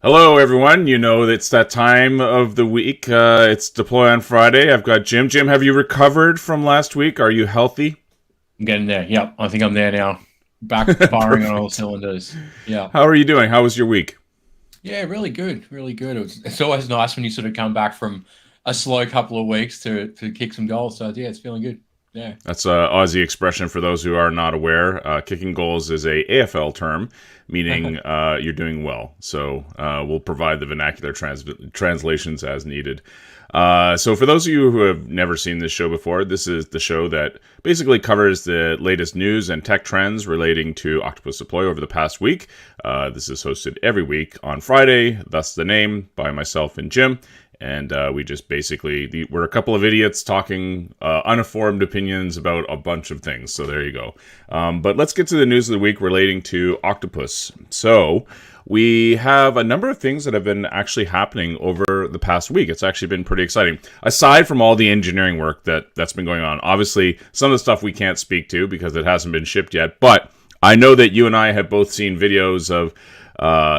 Hello, everyone. You know it's that time of the week. It's Deploy on Friday. I've got Jim. Jim, have you recovered from last week? Are you healthy? I'm getting there. Yep, I think I'm there now. Back firing on all Perfect. cylinders. Yeah. How are you doing? How was your week? Yeah, really good. Really good. It's always nice when you sort of come back from a slow couple of weeks to kick some goals. So yeah, it's feeling good. Yeah. That's a Aussie expression for those who are not aware. Kicking goals is a AFL term, meaning you're doing well. So we'll provide the vernacular translations as needed. So for those of you who have never seen this show before, this is the show that basically covers the latest news and tech trends relating to Octopus Deploy over the past week. This is hosted every week on Friday, thus the name, by myself and Jim. And we just basically, we're a couple of idiots talking uninformed opinions about a bunch of things. So there you go. But let's get to the news of the week relating to Octopus. So we have a number of things that have been actually happening over the past week. It's actually been pretty exciting. Aside from all the engineering work that's been going on, obviously some of the stuff we can't speak to because it hasn't been shipped yet. But I know that you and I have both seen videos of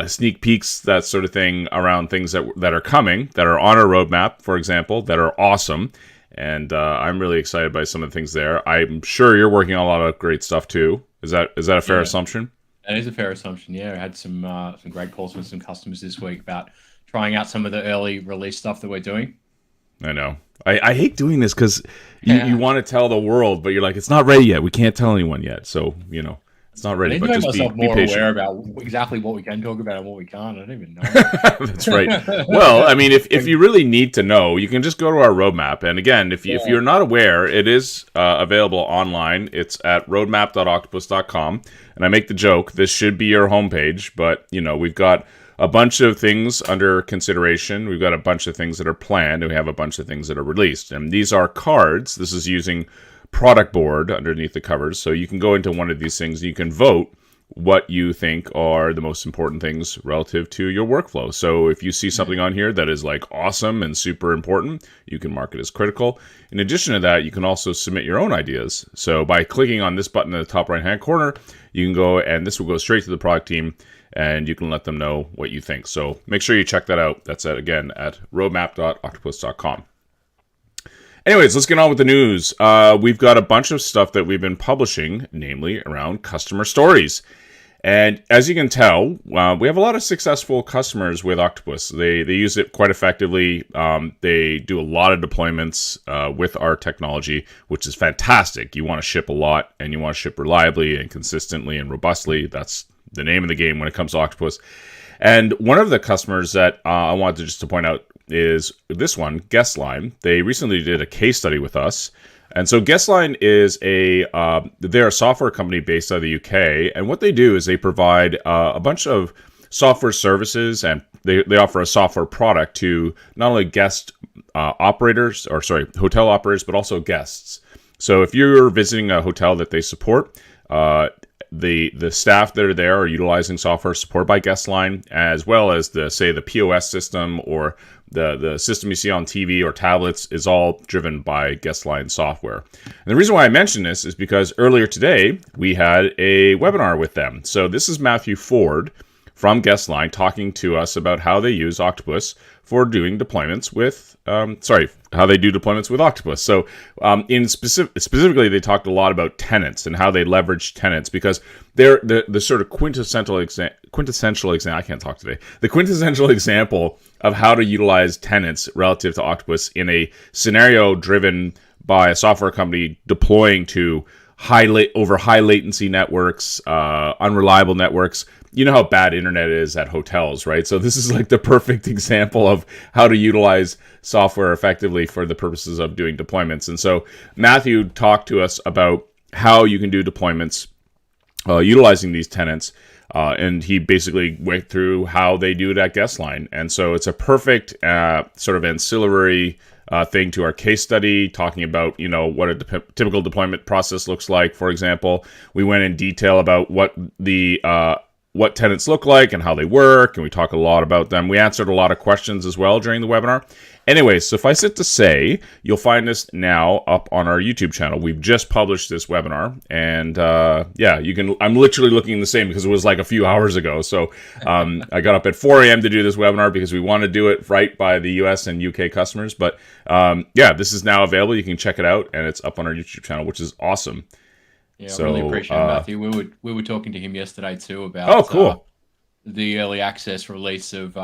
sneak peeks, that sort of thing, around things that are coming, that are on our roadmap, for example, that are awesome. And I'm really excited by some of the things there. I'm sure you're working on a lot of great stuff too. Is that a fair assumption? That is a fair assumption. Yeah, I had some great calls with some customers this week about trying out some of the early release stuff that we're doing. I know. I hate doing this because you want to tell the world, but you're like, it's not ready yet. We can't tell anyone yet. So, it's not ready, I need but to make just myself be more patient. aware about exactly what we can talk about and what we can't. I don't even know. That's right. Well, I mean, if you really need to know, you can just go to our roadmap. And again, if you're not aware, it is available online. It's at roadmap.octopus.com. And I make the joke, this should be your homepage, but, we've got a bunch of things under consideration. We've got a bunch of things that are planned, and we have a bunch of things that are released. And these are cards. This is using product board underneath the covers. So you can go into one of these things and you can vote what you think are the most important things relative to your workflow. So if you see something on here that is like awesome and super important, you can mark it as critical. In addition to that, you can also submit your own ideas. So by clicking on this button in the top right hand corner, you can go, and this will go straight to the product team, and you can let them know what you think. So make sure you check that out. That's again at roadmap.octopus.com. Anyways, let's get on with the news. We've got a bunch of stuff that we've been publishing, namely around customer stories. And as you can tell, we have a lot of successful customers with Octopus. They use it quite effectively. They do a lot of deployments with our technology, which is fantastic. You want to ship a lot, and you want to ship reliably and consistently and robustly. That's the name of the game when it comes to Octopus. And one of the customers that I wanted to point out is this one, Guestline. They recently did a case study with us. And so Guestline is they're a software company based out of the UK. And what they do is they provide a bunch of software services, and they offer a software product to not only hotel operators, but also guests. So if you're visiting a hotel that they support, the staff that are there are utilizing software supported by Guestline, as well as the POS system or the system you see on TV or tablets is all driven by Guestline software. And the reason why I mention this is because earlier today we had a webinar with them. So this is Matthew Ford from Guestline talking to us about how they use Octopus for doing deployments with, how they do deployments with Octopus. So specifically, they talked a lot about tenants and how they leverage tenants, because they're the sort of quintessential example of how to utilize tenants relative to Octopus in a scenario driven by a software company deploying to high latency networks, unreliable networks. You know how bad internet is at hotels, right? So this is like the perfect example of how to utilize software effectively for the purposes of doing deployments. And so Matthew talked to us about how you can do deployments utilizing these tenants. And he basically went through how they do it at Guestline. And so it's a perfect sort of ancillary thing to our case study, talking about, what a typical deployment process looks like. For example, we went in detail about what the what tenants look like and how they work, and we talk a lot about them. We answered a lot of questions as well during the webinar. Anyway, suffice it to say, you'll find this now up on our YouTube channel. We've just published this webinar, and yeah, you can. I'm literally looking the same because it was like a few hours ago. So I got up at 4 a.m. to do this webinar because we want to do it right by the US and UK customers. But yeah, this is now available. You can check it out, and it's up on our YouTube channel, which is awesome. Yeah, I really appreciate it, Matthew. We were talking to him yesterday too about the early access release of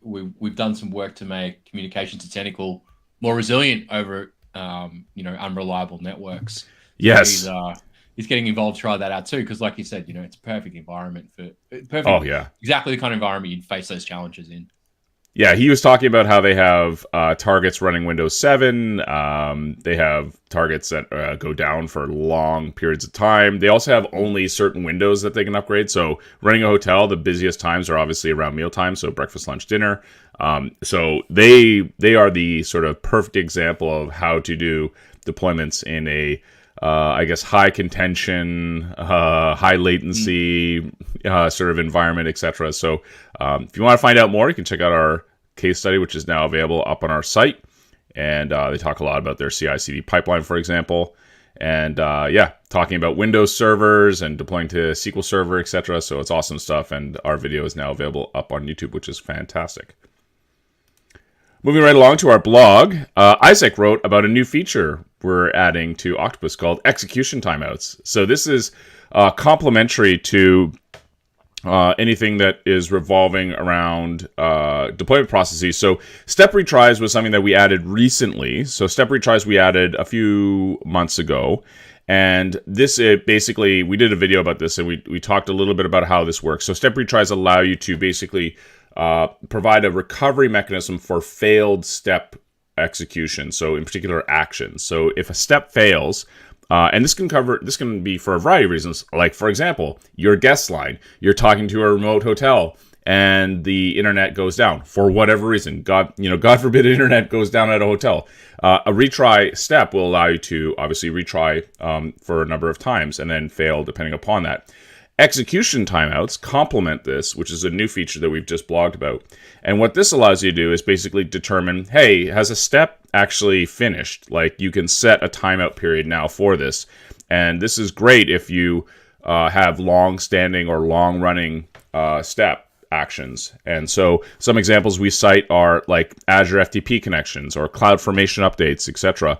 we've done some work to make communications and technical more resilient over unreliable networks. Yes. So he's getting involved to try that out too, because like you said, it's a perfect environment for exactly the kind of environment you'd face those challenges in. Yeah, he was talking about how they have targets running Windows 7. They have targets that go down for long periods of time. They also have only certain windows that they can upgrade. So running a hotel, the busiest times are obviously around mealtime, so breakfast, lunch, dinner. So they are the sort of perfect example of how to do deployments in a I guess high contention, high latency sort of environment, etc. So if you want to find out more, you can check out our case study, which is now available up on our site. And they talk a lot about their CI/CD pipeline, for example. And yeah, talking about Windows servers and deploying to SQL Server, etc. So it's awesome stuff. And our video is now available up on YouTube, which is fantastic. Moving right along to our blog, Isaac wrote about a new feature we're adding to Octopus called execution timeouts. So this is complementary to anything that is revolving around deployment processes. So step retries was something that we added recently. So step retries we added a few months ago. And this basically, we did a video about this, and we talked a little bit about how this works. So step retries allow you to basically provide a recovery mechanism for failed step execution. So in particular, actions. So if a step fails, and this can be for a variety of reasons. Like, for example, your guest line, you're talking to a remote hotel and the internet goes down for whatever reason. God forbid internet goes down at a hotel. A retry step will allow you to obviously retry for a number of times and then fail depending upon that. Execution timeouts complement this, which is a new feature that we've just blogged about. And what this allows you to do is basically determine, hey, has a step actually finished? Like, you can set a timeout period now for this. And this is great if you have long-standing or long-running step actions. And so some examples we cite are like Azure FTP connections or CloudFormation updates, etc.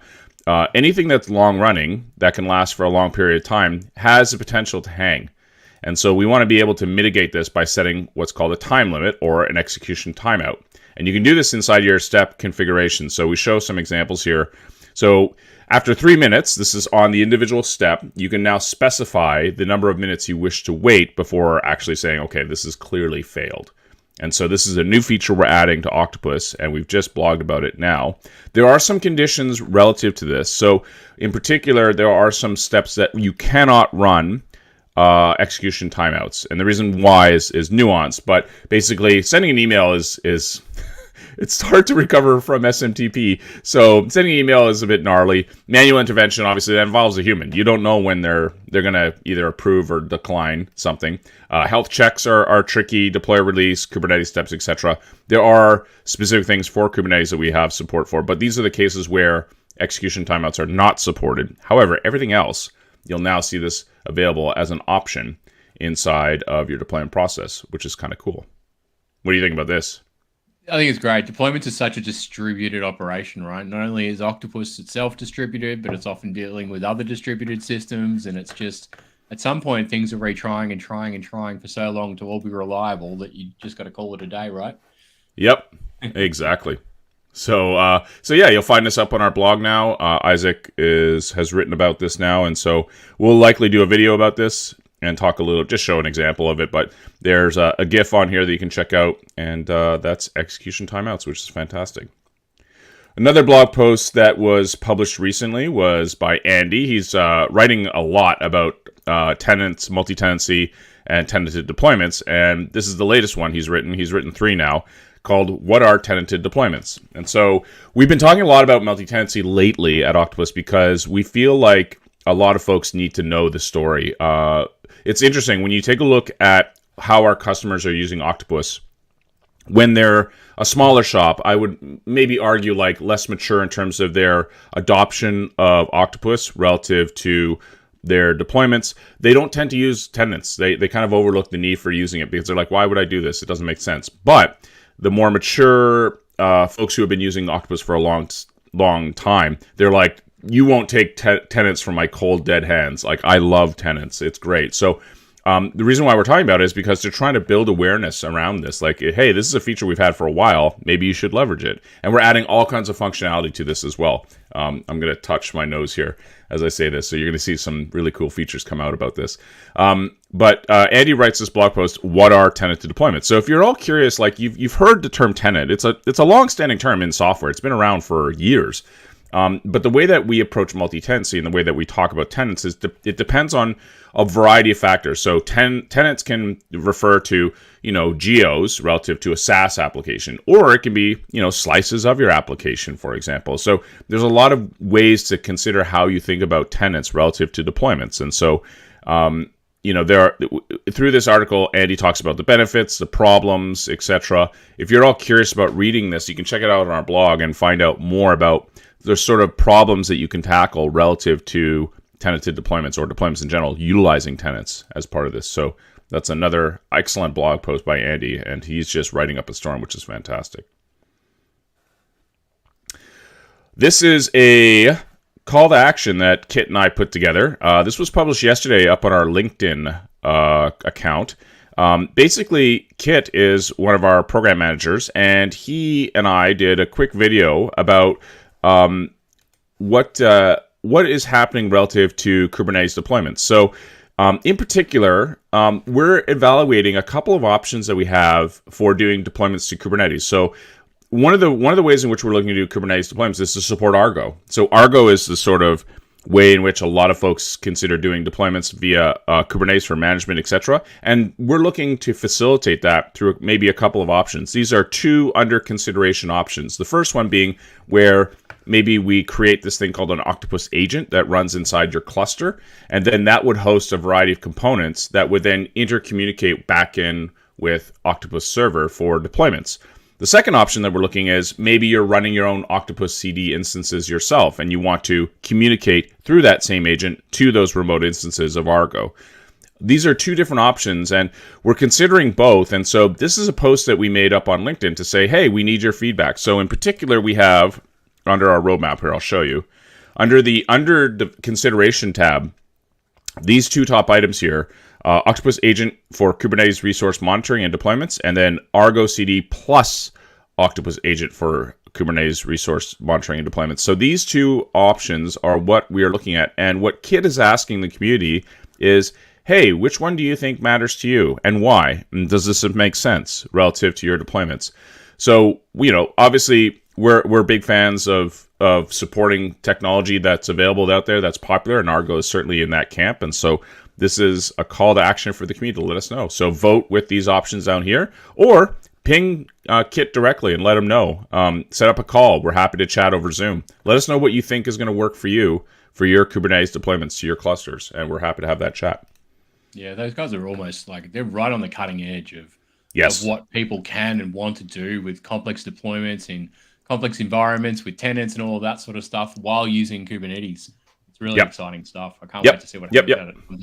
Anything that's long-running that can last for a long period of time has the potential to hang. And so we want to be able to mitigate this by setting what's called a time limit or an execution timeout. And you can do this inside your step configuration. So we show some examples here. So after 3 minutes, this is on the individual step, you can now specify the number of minutes you wish to wait before actually saying, okay, this has clearly failed. And so this is a new feature we're adding to Octopus, and we've just blogged about it now. There are some conditions relative to this. So in particular, there are some steps that you cannot run execution timeouts, and the reason why is nuanced. But basically, sending an email is it's hard to recover from SMTP. So sending an email is a bit gnarly. Manual intervention, obviously, that involves a human. You don't know when they're gonna either approve or decline something. Health checks are tricky. Deploy, release, Kubernetes steps, etc. There are specific things for Kubernetes that we have support for, but these are the cases where execution timeouts are not supported. However, everything else, you'll now see this available as an option inside of your deployment process, which is kind of cool. What do you think about this? I think it's great. Deployments is such a distributed operation, right? Not only is Octopus itself distributed, but it's often dealing with other distributed systems. And it's just, at some point, things are retrying and trying and trying for so long to all be reliable that you just got to call it a day, right? Yep, exactly. So yeah, you'll find this up on our blog now. Isaac has written about this now, and so we'll likely do a video about this and talk a little, just show an example of it. But there's a GIF on here that you can check out, and that's execution timeouts, which is fantastic. Another blog post that was published recently was by Andy. He's writing a lot about tenants, multi-tenancy, and tenanted deployments, and this is the latest one he's written. He's written 3 now, called What Are Tenanted Deployments? And so we've been talking a lot about multi-tenancy lately at Octopus because we feel like a lot of folks need to know the story. it's interesting when you take a look at how our customers are using Octopus. When they're a smaller shop, I would maybe argue like less mature in terms of their adoption of Octopus relative to their deployments. They don't tend to use tenants. They kind of overlook the need for using it because they're like, why would I do this? It doesn't make sense. But the more mature folks who have been using Octopus for a long time, they're like, you won't take tenants from my cold, dead hands. Like, I love tenants. It's great. So the reason why we're talking about it is because they're trying to build awareness around this. Like, hey, this is a feature we've had for a while. Maybe you should leverage it. And we're adding all kinds of functionality to this as well. I'm going to touch my nose here as I say this. So you're going to see some really cool features come out about this. But Andy writes this blog post, what are tenanted deployments? So if you're all curious, like you've heard the term tenant. It's a long-standing term in software. It's been around for years. But the way that we approach multi-tenancy and the way that we talk about tenants is it depends on a variety of factors. So tenants can refer to, geos relative to a SaaS application, or it can be, slices of your application, for example. So there's a lot of ways to consider how you think about tenants relative to deployments. And so, there are, through this article, Andy talks about the benefits, the problems, etc. If you're all curious about reading this, you can check it out on our blog and find out more about the sort of problems that you can tackle relative to tenanted deployments or deployments in general, utilizing tenants as part of this. So that's another excellent blog post by Andy, and he's just writing up a storm, which is fantastic. This is a call to action that Kit and I put together. This was published yesterday up on our LinkedIn account. Basically, Kit is one of our program managers, and he and I did a quick video about what is happening relative to Kubernetes deployments. So, in particular, we're evaluating a couple of options that we have for doing deployments to Kubernetes. So, one of the ways in which we're looking to do Kubernetes deployments is to support Argo. So, Argo is the sort of way in which a lot of folks consider doing deployments via Kubernetes for management, etc. And we're looking to facilitate that through maybe a couple of options. These are two under consideration options. The first one being where maybe we create this thing called an Octopus agent that runs inside your cluster, and then that would host a variety of components that would then intercommunicate back in with Octopus server for deployments. The second option that we're looking is maybe you're running your own Octopus CD instances yourself, and you want to communicate through that same agent to those remote instances of Argo. These are two different options, and we're considering both. And so this is a post that we made up on LinkedIn to say, hey, we need your feedback. So in particular, we have under our roadmap here, I'll show you, under the consideration tab, these two top items here, Octopus Agent for Kubernetes resource monitoring and deployments, and then Argo CD plus Octopus Agent for Kubernetes resource monitoring and deployments. So these two options are what we are looking at. And what Kit is asking the community is, hey, which one do you think matters to you and why? And does this make sense relative to your deployments? So, obviously we're big fans of supporting technology that's available out there, that's popular, and Argo is certainly in that camp. And so this is a call to action for the community to let us know. So vote with these options down here, or ping Kit directly and let him know. Set up a call. We're happy to chat over Zoom. Let us know what you think is going to work for you for your Kubernetes deployments to your clusters, and we're happy to have that chat. Yeah, those guys are almost like they're right on the cutting edge of Yes. what people can and want to do with complex deployments in complex environments with tenants and all of that sort of stuff while using Kubernetes. It's really exciting stuff. I can't wait to see what comes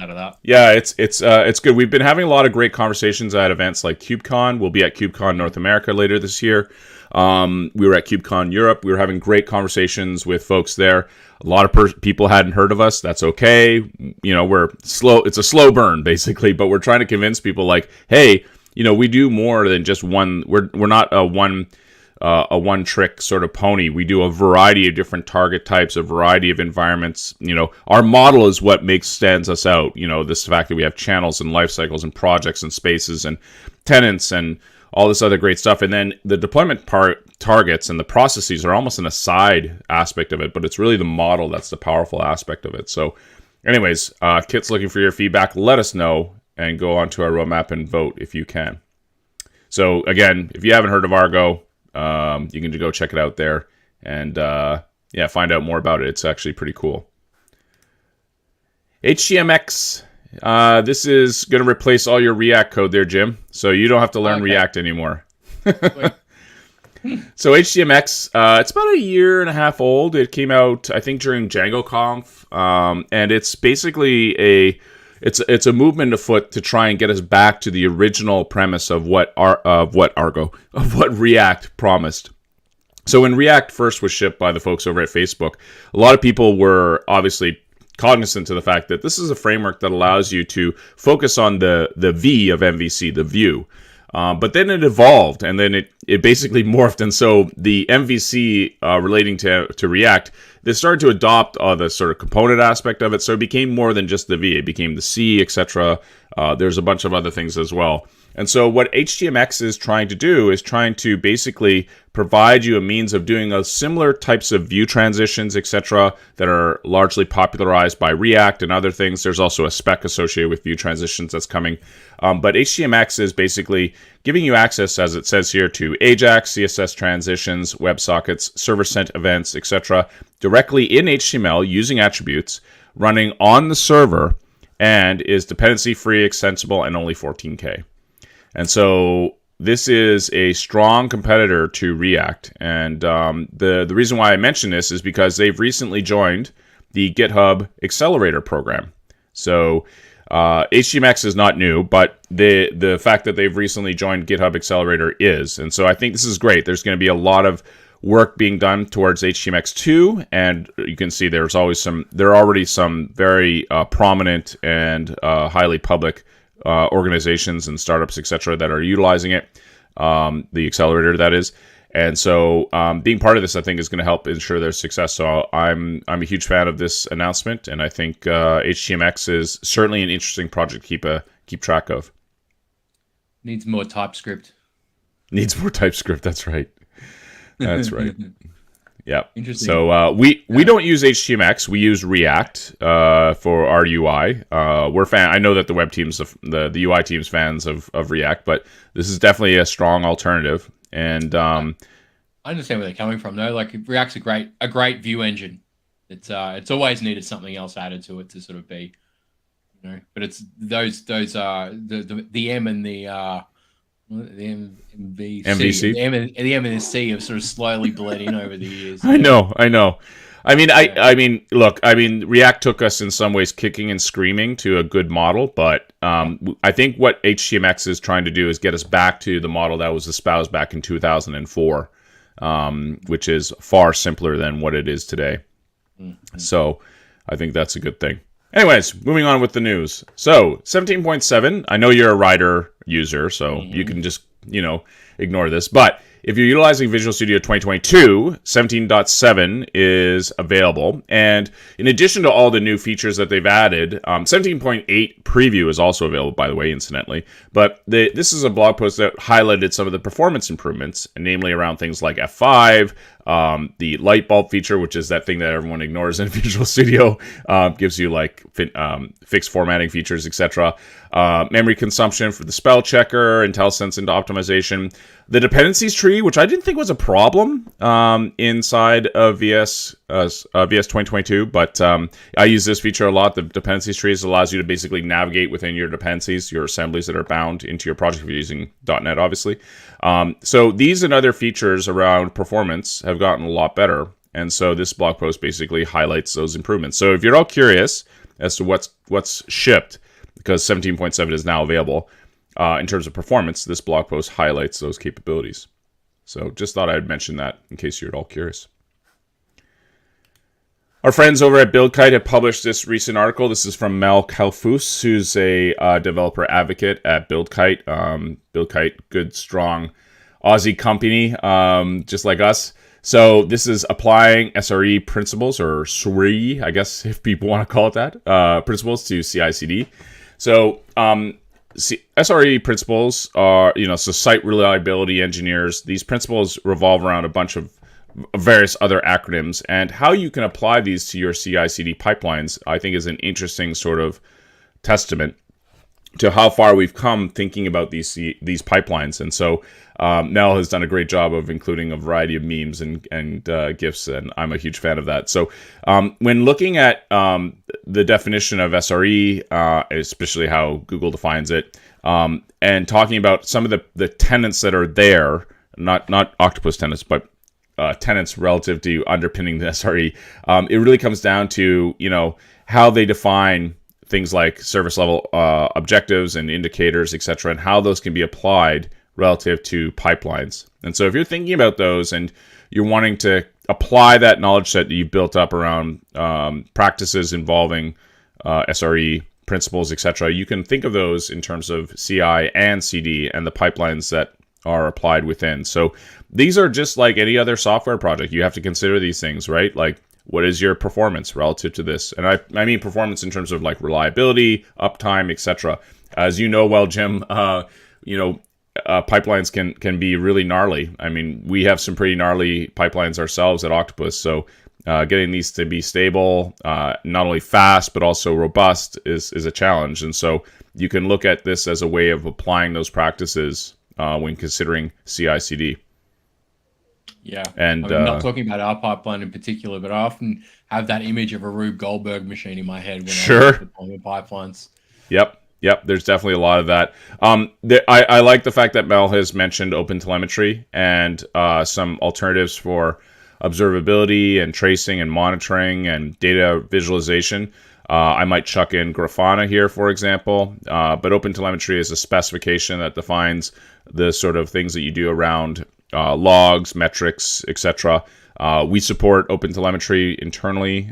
out of that. Yeah, it's good. We've been having a lot of great conversations at events like KubeCon. We'll be at KubeCon North America later this year. We were at KubeCon Europe. We were having great conversations with folks there. A lot of people hadn't heard of us. That's okay. We're slow. It's a slow burn basically, but we're trying to convince people like, hey, we do more than just one. We're not a one-trick sort of pony. We do a variety of different target types, a variety of environments. Our model is what stands us out. This fact that we have channels and life cycles and projects and spaces and tenants and all this other great stuff. And then the deployment targets and the processes are almost an aside aspect of it, but it's really the model that's the powerful aspect of it. So anyways, Kit's looking for your feedback. Let us know and go onto our roadmap and vote if you can. So again, if you haven't heard of Argo, you can go check it out there and find out more about it. It's actually pretty cool. HTMX This is going to replace all your React code there, Jim. So you don't have to learn React anymore. So HTMX, it's about a year and a half old. It came out, I think, during DjangoConf, and it's basically it's a movement afoot to try and get us back to the original premise of what React promised. So when React first was shipped by the folks over at Facebook, a lot of people were obviously cognizant to the fact that this is a framework that allows you to focus on the V of MVC, the view. But then it evolved, and then it basically morphed, and so the MVC relating to React, they started to adopt the sort of component aspect of it, so it became more than just the V. It became the C, etc. There's a bunch of other things as well. And so what HTMX is trying to do is trying to basically provide you a means of doing a similar types of view transitions, etc., that are largely popularized by React and other things. There's also a spec associated with view transitions that's coming. But HTMX is basically giving you access, as it says here, to AJAX, CSS transitions, WebSockets, server-sent events, etc., directly in HTML using attributes, running on the server, and is dependency-free, extensible, and only 14K. And so this is a strong competitor to React. And the reason why I mention this is because they've recently joined the GitHub Accelerator program. So HTMX is not new, but the fact that they've recently joined GitHub Accelerator is. And so I think this is great. There's going to be a lot of work being done towards HTMX2, and you can see there are already some very prominent and highly public organizations and startups, etc., that are utilizing it, the accelerator, that is. And so being part of this, I think, is going to help ensure their success. So I'm a huge fan of this announcement, and I think HTMX is certainly an interesting project to keep track of. Needs more TypeScript. Needs more TypeScript, that's right. That's right. Yeah. Interesting. So we don't use HTMX. We use React for our UI. I know that the web teams, the UI team's fans of React, but this is definitely a strong alternative. And I understand where they're coming from, though. Like, React's a great view engine. It's always needed something else added to it to sort of be, But it's those the M and the MVC. The M and the C have sort of slowly bled in over the years. I know. I mean, look, React took us in some ways kicking and screaming to a good model, but I think what HTMX is trying to do is get us back to the model that was espoused back in 2004, which is far simpler than what it is today. Mm-hmm. So I think that's a good thing. Anyways, moving on with the news. So 17.7, I know you're a Rider user, so you can just, ignore this. But if you're utilizing Visual Studio 2022, 17.7 is available. And in addition to all the new features that they've added, 17.8 preview is also available, by the way, incidentally. But this is a blog post that highlighted some of the performance improvements, namely around things like F5, the light bulb feature, which is that thing that everyone ignores in Visual Studio, gives you like fixed formatting features, etc. Memory consumption for the spell checker, IntelliSense into optimization. The dependencies tree, which I didn't think was a problem inside of VS 2022, but I use this feature a lot. The dependencies tree allows you to basically navigate within your dependencies, your assemblies that are bound into your project if you're using .NET, obviously. So these and other features around performance have gotten a lot better, and so this blog post basically highlights those improvements. So if you're all curious as to what's shipped, because 17.7 is now available, in terms of performance, this blog post highlights those capabilities. So just thought I'd mention that in case you're at all curious. Our friends over at BuildKite have published this recent article. This is from Mel Kalfus, who's a developer advocate at BuildKite. BuildKite, good, strong Aussie company, just like us. So this is applying SRE principles, or SRE, I guess, if people want to call it that, principles to CI/CD. So SRE principles are, so site reliability engineers. These principles revolve around a bunch of various other acronyms, and how you can apply these to your CI/CD pipelines, I think, is an interesting sort of testament to how far we've come thinking about these pipelines. And so Mel has done a great job of including a variety of memes and GIFs, and I'm a huge fan of that. So when looking at the definition of SRE, especially how Google defines it, and talking about some of the tenets that are there, not Octopus tenets, but tenets relative to underpinning the SRE, it really comes down to, how they define things like service level objectives and indicators, etc., and how those can be applied relative to pipelines. And so if you're thinking about those and you're wanting to apply that knowledge set that you built up around practices involving SRE principles, etc., you can think of those in terms of CI and CD and the pipelines that are applied within. So these are just like any other software project. You have to consider these things, right? Like, what is your performance relative to this? And I mean performance in terms of like reliability, uptime, etc. As you know well, Jim, pipelines can be really gnarly. I mean, we have some pretty gnarly pipelines ourselves at Octopus. So getting these to be stable, not only fast, but also robust is a challenge. And so you can look at this as a way of applying those practices when considering CI/CD. Yeah, and I'm not talking about our pipeline in particular, but I often have that image of a Rube Goldberg machine in my head when I'm deploying pipelines. Yep. There's definitely a lot of that. I like the fact that Mel has mentioned OpenTelemetry and some alternatives for observability and tracing and monitoring and data visualization. I might chuck in Grafana here, for example, but OpenTelemetry is a specification that defines the sort of things that you do around logs, metrics, etc. We support OpenTelemetry internally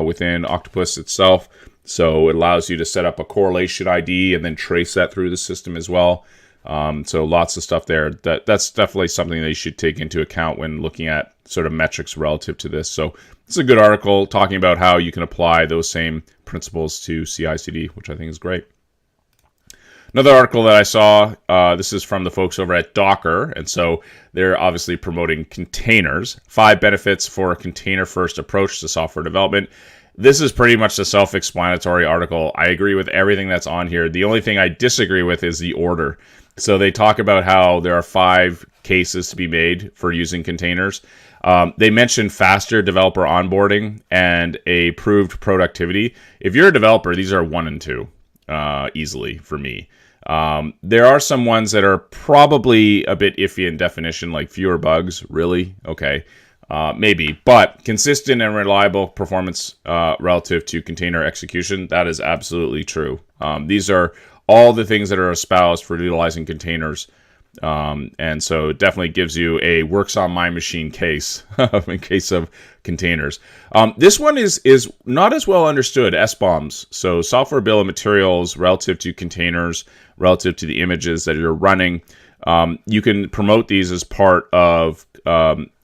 within Octopus itself, so it allows you to set up a correlation ID and then trace that through the system as well. So lots of stuff there. That's definitely something that you should take into account when looking at sort of metrics relative to this. So it's a good article talking about how you can apply those same principles to CI/CD, which I think is great. Another article that I saw, this is from the folks over at Docker, and so they're obviously promoting containers. 5 benefits for a container-first approach to software development. This is pretty much the self-explanatory article. I agree with everything that's on here. The only thing I disagree with is the order. So they talk about how there are 5 cases to be made for using containers. They mention faster developer onboarding and a proved productivity. If you're a developer, these are 1 and 2 easily for me. There are some ones that are probably a bit iffy in definition, like fewer bugs. Really? Okay. Maybe. But consistent and reliable performance relative to container execution, that is absolutely true. These are all the things that are espoused for utilizing containers. And so it definitely gives you a works on my machine case in case of containers. This one is not as well understood, SBOMs. So software bill of materials relative to containers, relative to the images that you're running. You can promote these as part of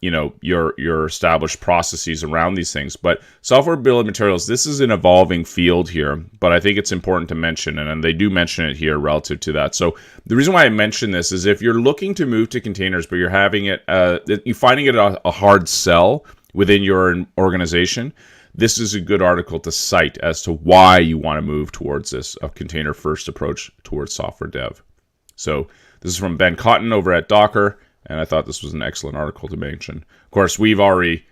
your established processes around these things. But software bill of materials, this is an evolving field here, but I think it's important to mention, and they do mention it here relative to that. So the reason why I mention this is if you're looking to move to containers, but you're having it, you're finding it a hard sell within your organization, this is a good article to cite as to why you want to move towards this, a container-first approach towards software dev. So this is from Ben Cotton over at Docker, and I thought this was an excellent article to mention. Of course, we already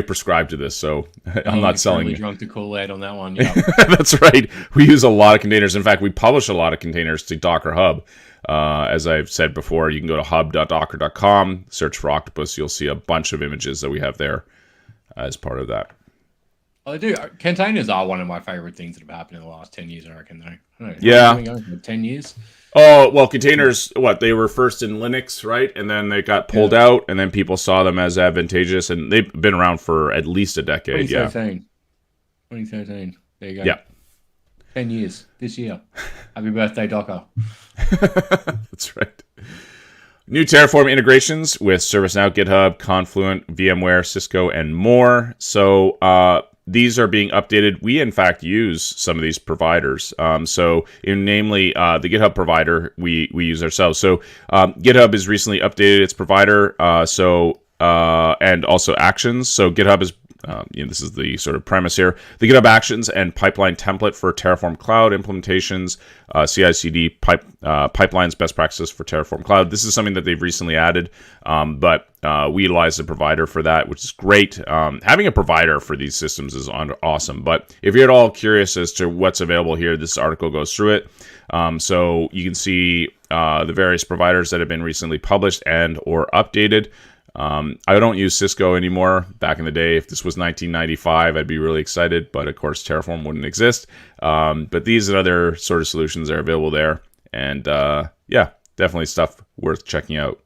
prescribed to this, so I'm not selling. We drunk the Kool-Aid on that one. Yeah, that's right. We use a lot of containers. In fact, we publish a lot of containers to Docker Hub. As I've said before, you can go to hub.docker.com, search for Octopus. You'll see a bunch of images that we have there as part of that. I do. Containers are one of my favorite things that have happened in the last 10 years, I reckon, though. I don't know, yeah. 10 years? Oh, well, containers, they were first in Linux, right? And then they got pulled out, and then people saw them as advantageous, and they've been around for at least a decade. 2013. There you go. Yeah. 10 years this year. Happy birthday, Docker. That's right. New Terraform integrations with ServiceNow, GitHub, Confluent, VMware, Cisco, and more. So these are being updated. We, in fact, use some of these providers. Namely, the GitHub provider we use ourselves. So GitHub has recently updated its provider. And also Actions. So GitHub has this is the sort of premise here. The GitHub Actions and pipeline template for Terraform Cloud implementations, CI/CD pipelines, best practices for Terraform Cloud. This is something that they've recently added, but we utilize a provider for that, which is great. Having a provider for these systems is awesome. But if you're at all curious as to what's available here, this article goes through it. So you can see the various providers that have been recently published and or updated. I don't use Cisco anymore. Back in the day, if this was 1995, I'd be really excited, but of course Terraform wouldn't exist. But these and other sort of solutions are available there, and yeah, definitely stuff worth checking out.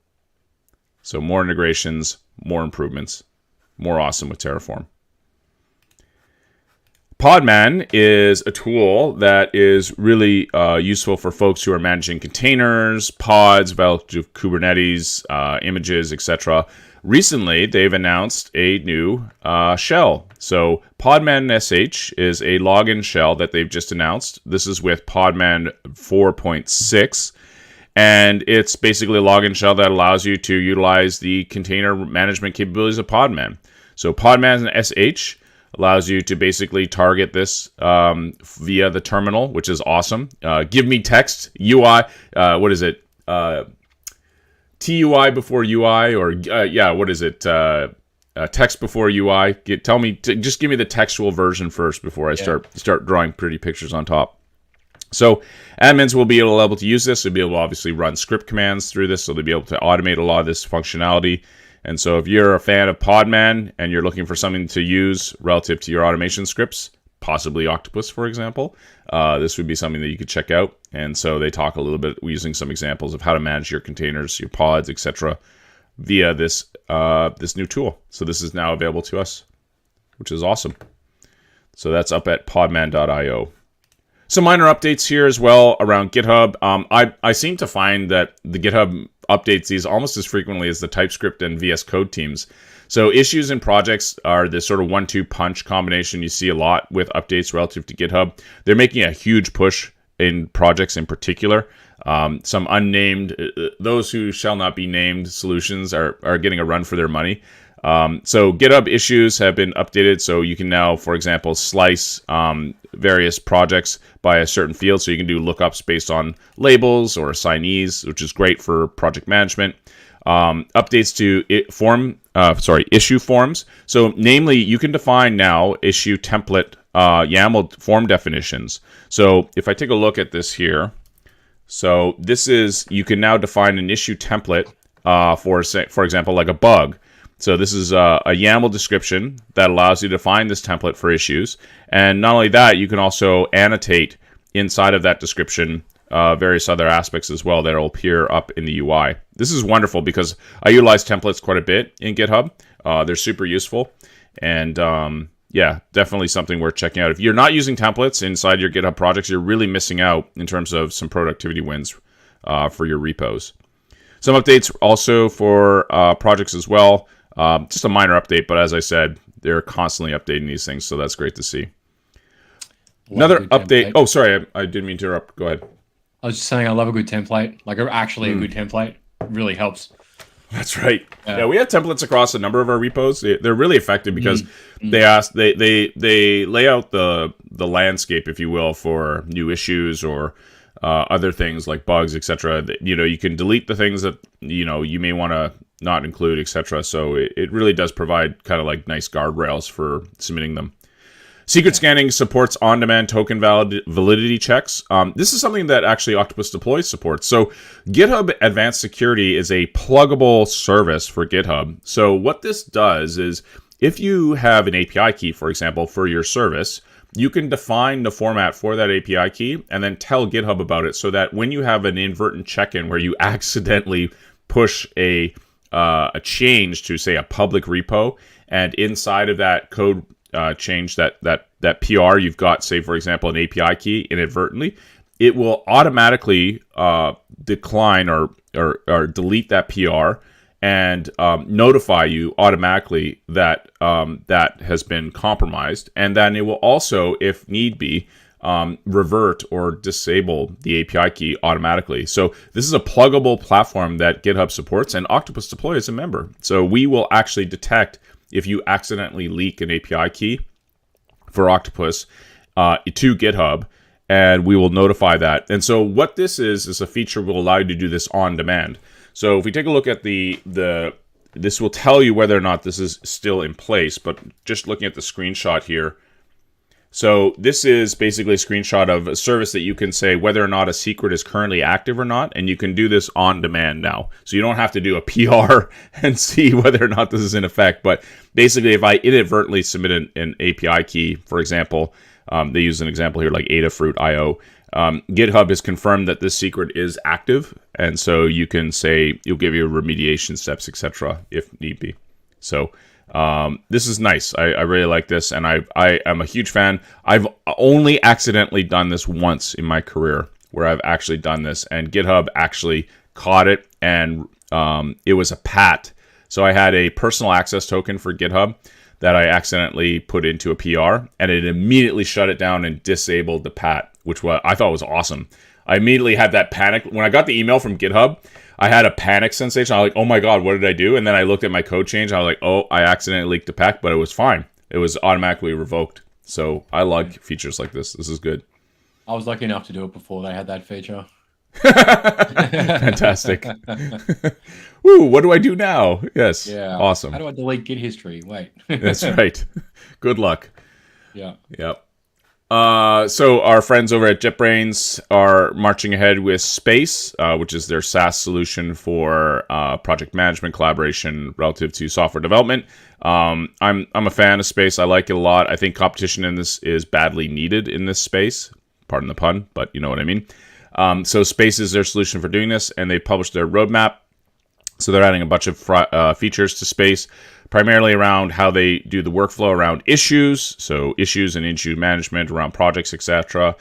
So more integrations, more improvements, more awesome with Terraform. Podman is a tool that is really useful for folks who are managing containers, pods, Kubernetes, images, etc. Recently, they've announced a new shell. So Podman SH is a login shell that they've just announced. This is with Podman 4.6. And it's basically a login shell that allows you to utilize the container management capabilities of Podman. So Podman SH allows you to basically target this via the terminal, which is awesome. Give me text, UI, what is it? TUI before UI, or what is it? Text before UI. Just give me the textual version first before I start drawing pretty pictures on top. So admins will be able to use this. They'll be able to obviously run script commands through this, so they'll be able to automate a lot of this functionality. And so if you're a fan of Podman and you're looking for something to use relative to your automation scripts, possibly Octopus, for example, this would be something that you could check out. And so they talk a little bit using some examples of how to manage your containers, your pods, etc. via this new tool. So this is now available to us, which is awesome. So that's up at podman.io. Some minor updates here as well around GitHub. I seem to find that the GitHub updates these almost as frequently as the TypeScript and VS Code teams. So issues and projects are this sort of 1-2 punch combination you see a lot with updates relative to GitHub. They're making a huge push in projects in particular. Some unnamed, those who shall not be named solutions are getting a run for their money. So GitHub issues have been updated, so you can now, for example, slice various projects by a certain field, so you can do lookups based on labels or assignees, which is great for project management. Updates to issue forms. So namely, you can define now issue template YAML form definitions. So if I take a look at this here, so this is, you can now define an issue template for example, like a bug. So this is a YAML description that allows you to define this template for issues. And not only that, you can also annotate inside of that description various other aspects as well that will appear up in the UI. This is wonderful because I utilize templates quite a bit in GitHub. They're super useful. And yeah, definitely something worth checking out. If you're not using templates inside your GitHub projects, you're really missing out in terms of some productivity wins for your repos. Some updates also for projects as well. Just a minor update, but as I said, they're constantly updating these things, so that's great to see. Another update. Oh, sorry, I didn't mean to interrupt. Go ahead. I was just saying I love a good template. Like actually a good template really helps. That's right. Yeah, we have templates across a number of our repos. They're really effective because they lay out the landscape, if you will, for new issues or other things like bugs, etc. You can delete the things that you may want to not include, etc. So it really does provide kind of like nice guardrails for submitting them. Secret scanning supports on-demand token validity checks. This is something that actually Octopus Deploy supports. So GitHub Advanced Security is a pluggable service for GitHub. So what this does is if you have an API key, for example, for your service, you can define the format for that API key and then tell GitHub about it so that when you have an inadvertent check-in where you accidentally push a change to, say, a public repo, and inside of that code change, that PR, you've got, say, for example, an API key inadvertently, it will automatically decline or delete that PR and notify you automatically that that has been compromised. And then it will also, if need be, revert or disable the API key automatically. So this is a pluggable platform that GitHub supports, and Octopus Deploy is a member. So we will actually detect if you accidentally leak an API key for Octopus to GitHub, and we will notify that. And so what this is a feature will allow you to do this on demand. So if we take a look at this will tell you whether or not this is still in place, but just looking at the screenshot here. So this is basically a screenshot of a service that you can say whether or not a secret is currently active or not, and you can do this on demand now. So you don't have to do a PR and see whether or not this is in effect. But basically, if I inadvertently submit an API key, for example, they use an example here like Adafruit.io, GitHub has confirmed that this secret is active, and so you can say you'll give you remediation steps, etc., if need be. So this is nice. I really like this, and I am a huge fan. I've only accidentally done this once in my career, where I've actually done this, and GitHub actually caught it, and it was a PAT. So I had a personal access token for GitHub that I accidentally put into a PR, and it immediately shut it down and disabled the PAT, which I thought was awesome. I immediately had that panic. When I got the email from GitHub, I had a panic sensation. I was like, oh my God, what did I do? And then I looked at my code change. And I was like, oh, I accidentally leaked the PAT, but it was fine. It was automatically revoked. So I like features like this. This is good. I was lucky enough to do it before they had that feature. Fantastic. Woo, what do I do now? Yes. Yeah. Awesome. How do I delete Git history? Wait. That's right. Good luck. Yeah. Yep. So our friends over at JetBrains are marching ahead with Space, which is their SaaS solution for project management collaboration relative to software development. I'm a fan of Space. I like it a lot. I think competition in this is badly needed in this space. Pardon the pun, but you know what I mean. So Space is their solution for doing this, and they published their roadmap. So they're adding a bunch of features to Space, primarily around how they do the workflow around issues, so issues and issue management around projects, etc.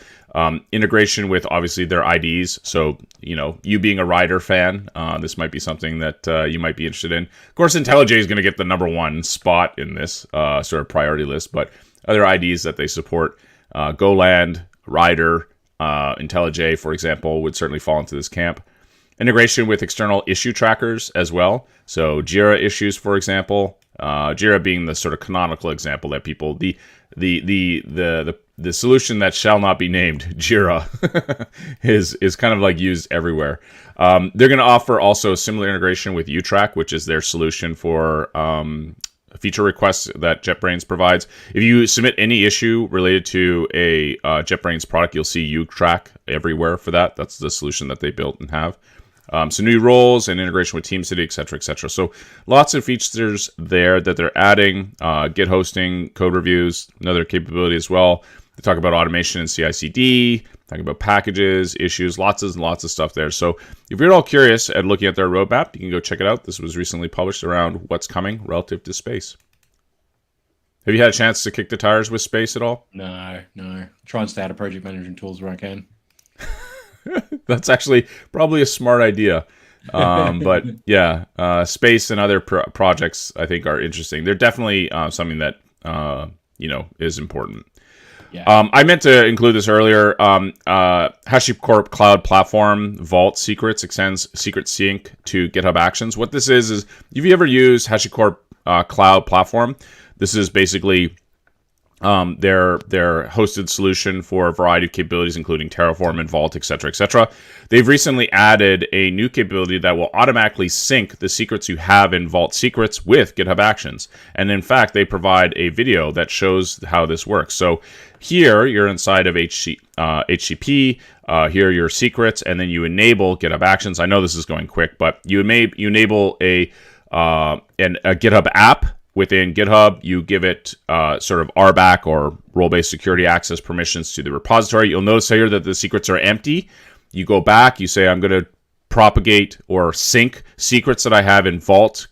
Integration with obviously their IDs. So you being a Rider fan, this might be something that you might be interested in. Of course, IntelliJ is going to get the #1 spot in this sort of priority list, but other IDs that they support, Goland, Rider, IntelliJ, for example, would certainly fall into this camp. Integration with external issue trackers as well. So Jira issues, for example, Jira being the sort of canonical example that people the solution that shall not be named, Jira, is kind of like used everywhere. They're going to offer also a similar integration with UTrack, which is their solution for feature requests that JetBrains provides. If you submit any issue related to a JetBrains product, you'll see UTrack everywhere for that. That's the solution that they built and have. So new roles and integration with TeamCity, etc., etc. So lots of features there that they're adding. Git hosting, code reviews, another capability as well. They talk about automation and CI/CD, talking about packages, issues, lots and lots of stuff there. So if you're at all curious at looking at their roadmap, you can go check it out. This was recently published around what's coming relative to Space. Have you had a chance to kick the tires with Space at all? No. Try and stay out of project management tools where I can. That's actually probably a smart idea. But yeah, Space and other projects I think are interesting. They're definitely something that is important. Yeah. I meant to include this earlier. HashiCorp Cloud Platform Vault Secrets extends Secret Sync to GitHub Actions. What this is if you ever use HashiCorp Cloud Platform, this is basically their hosted solution for a variety of capabilities, including Terraform and Vault, etc., etc. They've recently added a new capability that will automatically sync the secrets you have in Vault Secrets with GitHub Actions. And in fact, they provide a video that shows how this works. So here, you're inside of HCP. Here are your secrets, and then you enable GitHub Actions. I know this is going quick, but you enable a GitHub app. Within GitHub, you give it sort of RBAC or role-based security access permissions to the repository. You'll notice here that the secrets are empty. You go back, you say, I'm going to propagate or sync secrets that I have in Vault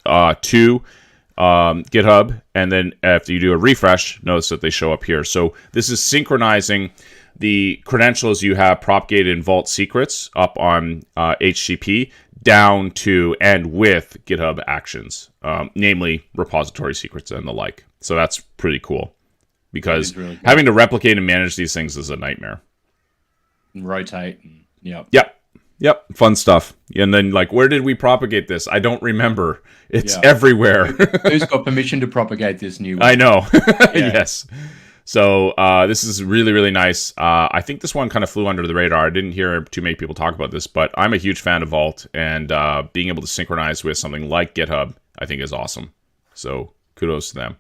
to GitHub. And then after you do a refresh, notice that they show up here. So this is synchronizing the credentials you have propagated in Vault Secrets up on HCP down to and with GitHub Actions, namely repository secrets and the like. So that's pretty cool because really having to replicate and manage these things is a nightmare. And rotate. Yep. Yep. Yep, fun stuff. And then, like, where did we propagate this? I don't remember. It's Yeah. everywhere. Who's got permission to propagate this new one? I know. Yes. So this is really, really nice. I think this one kind of flew under the radar. I didn't hear too many people talk about this, but I'm a huge fan of Vault, and being able to synchronize with something like GitHub, I think is awesome. So kudos to them.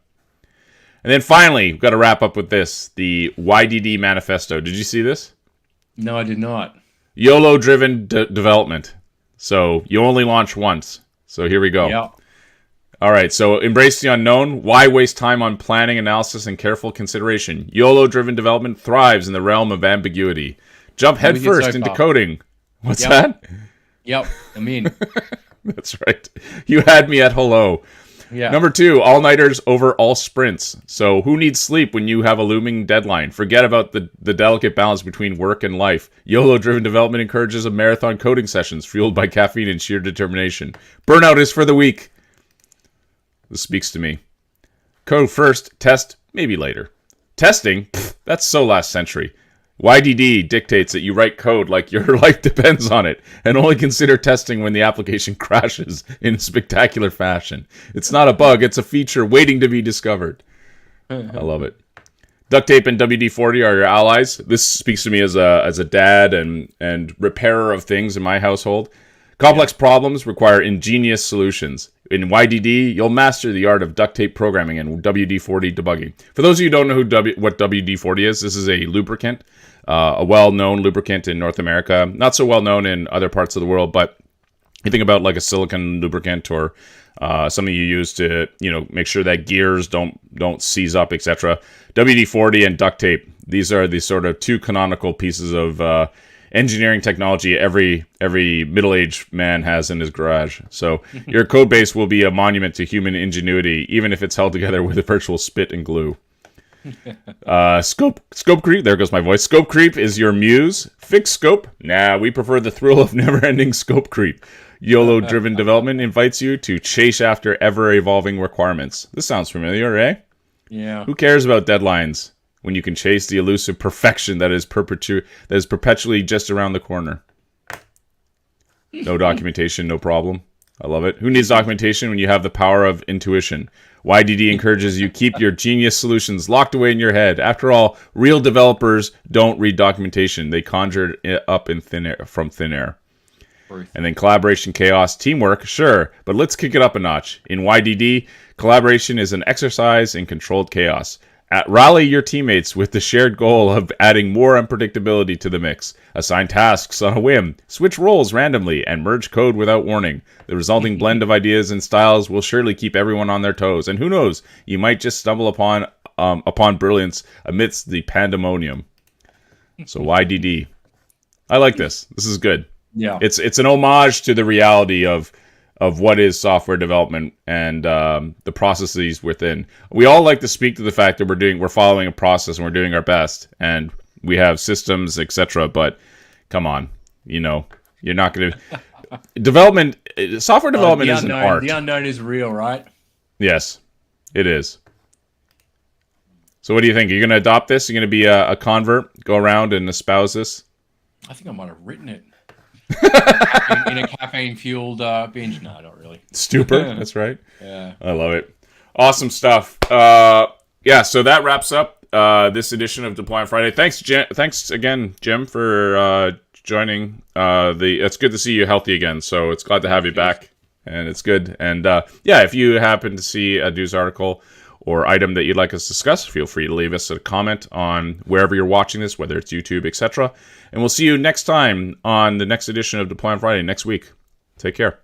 And then finally, we've got to wrap up with this, the YDD manifesto. Did you see this? No, I did not. YOLO-driven development. So you only launch once. So here we go. Yeah. All right, so embrace the unknown. Why waste time on planning, analysis, and careful consideration? YOLO-driven development thrives in the realm of ambiguity. Jump headfirst into coding. What's that? Yep, I'm in. That's right. You had me at hello. Yeah. Number 2, all-nighters over all sprints. So who needs sleep when you have a looming deadline? Forget about the delicate balance between work and life. YOLO-driven development encourages a marathon coding sessions fueled by caffeine and sheer determination. Burnout is for the weak. This speaks to me. Code first, test maybe later. Testing? Pfft, that's so last century. YDD dictates that you write code like your life depends on it, and only consider testing when the application crashes in spectacular fashion. It's not a bug, it's a feature waiting to be discovered. I love it. Duct tape and WD-40 are your allies. This speaks to me as a dad and repairer of things in my household. Complex problems require ingenious solutions. In YDD, you'll master the art of duct tape programming and WD-40 debugging. For those of you who don't know what WD-40 is, this is a lubricant, a well-known lubricant in North America. Not so well-known in other parts of the world, but you think about like a silicone lubricant or something you use to, make sure that gears don't seize up, etc. WD-40 and duct tape. These are the sort of two canonical pieces of engineering technology every middle-aged man has in his garage. So your code base will be a monument to human ingenuity, even if it's held together with a virtual spit and glue. Scope creep. There goes my voice. Scope creep is your muse. Fix scope. Nah, we prefer the thrill of never-ending scope creep. YOLO-driven development invites you to chase after ever-evolving requirements. This sounds familiar, eh? Yeah. Who cares about deadlines when you can chase the elusive perfection that is perpetually just around the corner? No documentation, no problem. I love it. Who needs documentation when you have the power of intuition? YDD encourages you keep your genius solutions locked away in your head. After all, real developers don't read documentation. They conjure it up from thin air. And then collaboration, chaos, teamwork, sure, but let's kick it up a notch. In YDD, collaboration is an exercise in controlled chaos. Rally your teammates with the shared goal of adding more unpredictability to the mix. Assign tasks on a whim, switch roles randomly, and merge code without warning. The resulting blend of ideas and styles will surely keep everyone on their toes. And who knows, you might just stumble upon brilliance amidst the pandemonium. So YDD. I like this. This is good. Yeah. It's an homage to the reality of what is software development and the processes within. We all like to speak to the fact that we're following a process and we're doing our best and we have systems, etc. But come on, you're not going to software development is an art. The unknown is real, right? Yes, it is. So what do you think? Are you going to adopt this? Are you going to be a convert, go around and espouse this? I think I might have written it. in a caffeine-fueled binge. No, not really. Stupor. That's right. Yeah. I love it. Awesome stuff. So that wraps up this edition of Deploy on Friday. Thanks again, Jim, for joining. It's good to see you healthy again. So it's glad to have you back, and it's good. And if you happen to see a news article or item that you'd like us to discuss, feel free to leave us a comment on wherever you're watching this, whether it's YouTube, etc. And we'll see you next time on the next edition of Deploy on Friday next week. Take care.